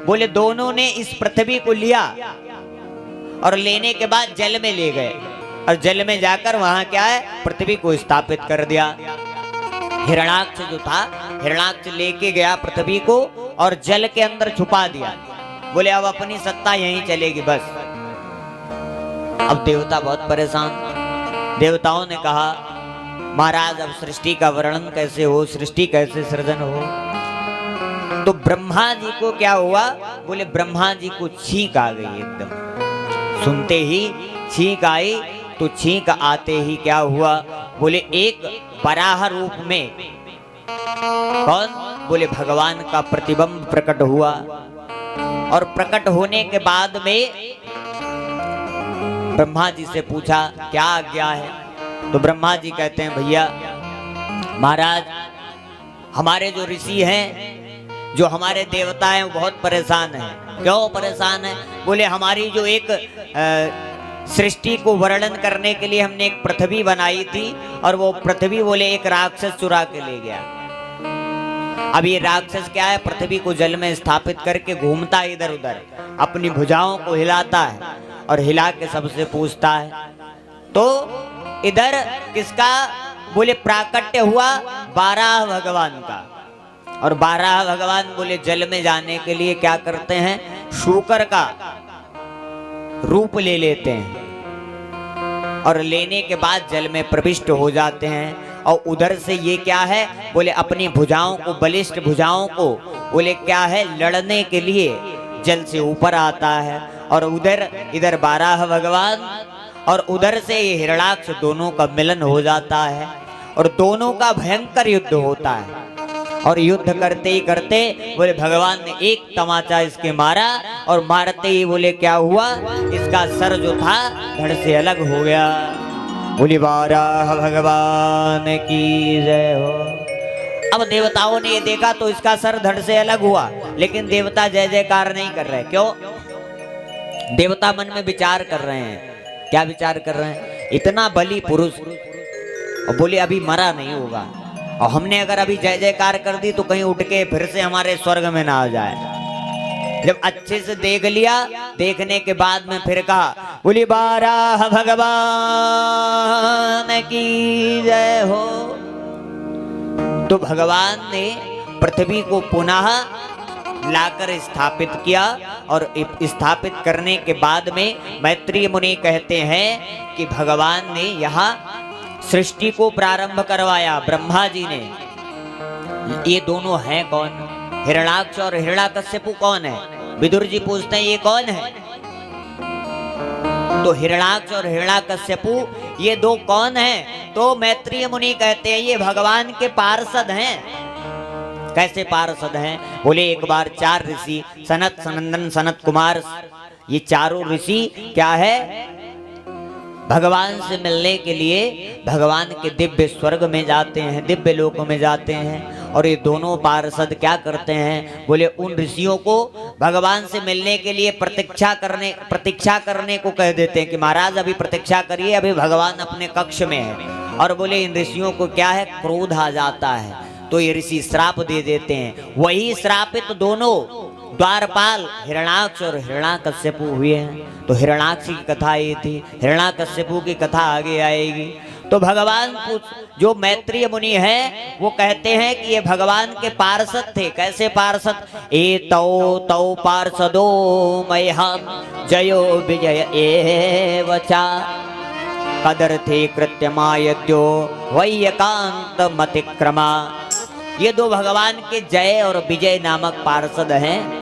बोले दोनों ने इस पृथ्वी को लिया और लेने के बाद जल में ले गए और जल में जाकर वहां क्या है, पृथ्वी को स्थापित कर दिया। हिरणाक्ष जो था, हिरणाक्ष लेके गया पृथ्वी को और जल के अंदर छुपा दिया। बोले अब अपनी सत्ता यहीं चलेगी बस। अब देवता बहुत परेशान। देवताओं ने कहा महाराज अब सृष्टि का वर्णन कैसे हो, सृष्टि कैसे सृजन हो। तो ब्रह्मा जी को क्या हुआ, बोले ब्रह्मा जी को छींक आ गई एकदम। सुनते ही छींक आई, तो छींक आते ही क्या हुआ, बोले एक वराह रूप में कौन, बोले भगवान का प्रतिबिंब प्रकट हुआ। और प्रकट होने के बाद में ब्रह्मा जी से पूछा क्या आज्ञा है। तो ब्रह्मा जी कहते हैं भैया महाराज हमारे जो ऋषि हैं, जो हमारे देवता हैं वो बहुत परेशान हैं। क्यों परेशान है, बोले हमारी जो एक सृष्टि को वर्णन करने के लिए हमने एक पृथ्वी बनाई थी और वो पृथ्वी बोले एक राक्षस चुरा के ले गया। अब ये राक्षस क्या है, पृथ्वी को जल में स्थापित करके घूमता है इधर उधर, अपनी भुजाओं को हिलाता है और हिला के सबसे पूछता है। तो इधर किसका, बोले प्राकट्य हुआ बारह भगवान का। और बारह भगवान बोले जल में जाने के लिए क्या करते हैं, शूकर का रूप ले लेते हैं और लेने के बाद जल में प्रविष्ट हो जाते हैं। और उधर से ये क्या है, बोले अपनी भुजाओं को, बलिष्ठ भुजाओं को बोले क्या है, लड़ने के लिए जल से ऊपर आता है। और उधर इधर बारह भगवान और उधर से ये हिरणाक्ष, दोनों का मिलन हो जाता है और दोनों का भयंकर युद्ध होता है। और युद्ध करते ही करते बोले भगवान ने एक तमाचा इसके मारा और मारते ही बोले क्या हुआ, इसका सर जो था धड़ से अलग हो गया। बोले बारह भगवान की जय हो। अब देवताओं ने ये देखा तो इसका सर धड़ से अलग हुआ, लेकिन देवता जय जयकार नहीं कर रहे। क्यों, देवता मन में विचार कर रहे हैं। क्या विचार कर रहे हैं, इतना बली पुरुष और बोले अभी मरा नहीं होगा, और हमने अगर अभी जय जयकार कर दी तो कहीं उठ के फिर से हमारे स्वर्ग में ना आ जाए। जब अच्छे से देख लिया, देखने के बाद में फिर कहा बोली बारह भगवान की जय हो। तो भगवान ने पृथ्वी को पुनः लाकर स्थापित किया और स्थापित करने के बाद में मैत्रेय मुनि कहते हैं कि भगवान ने यहाँ सृष्टि को प्रारंभ करवाया ब्रह्मा जी ने। ये दोनों हैं कौन, हिरणाक्ष और हिरण्याकश्यपु कौन है, विदुर जी पूछते हैं ये कौन है। तो हिरणाक्ष और हिरण्याकश्यपु ये दो कौन हैं, तो मैत्रेय मुनि कहते हैं ये भगवान के पार्षद हैं। कैसे पार्षद हैं, बोले एक बार चार ऋषि सनत सनंदन सनत कुमार, ये चारों ऋषि क्या है, भगवान से मिलने के लिए भगवान के दिव्य स्वर्ग में जाते हैं, दिव्य लोकों में जाते हैं। और ये दोनों पार्षद क्या करते हैं, बोले उन ऋषियों को भगवान से मिलने के लिए प्रतीक्षा करने को कह देते हैं कि महाराज अभी प्रतीक्षा करिए, अभी भगवान अपने कक्ष में है। और बोले इन ऋषियों को क्या है, क्रोध आ जाता है, तो ये ऋषि श्राप दे देते हैं। वही श्रापित दोनों द्वारपाल हिरणाक्ष और हिरण्याकश्यपु हुए हैं। तो हिरणाक्ष की कथा ये थी, हिरण्याकश्यपु की कथा आगे आएगी। तो भगवान जो मैत्रेय मुनि है वो कहते हैं कि ये भगवान के पार्षद थे। कैसे पार्षद, ए तौ पार्षदो मह्यं जयो विजय एवचा कदर्थे कृत्यमायद्यो वैयकांत मतिक्रमा। ये दो भगवान के जय और विजय नामक पार्षद हैं।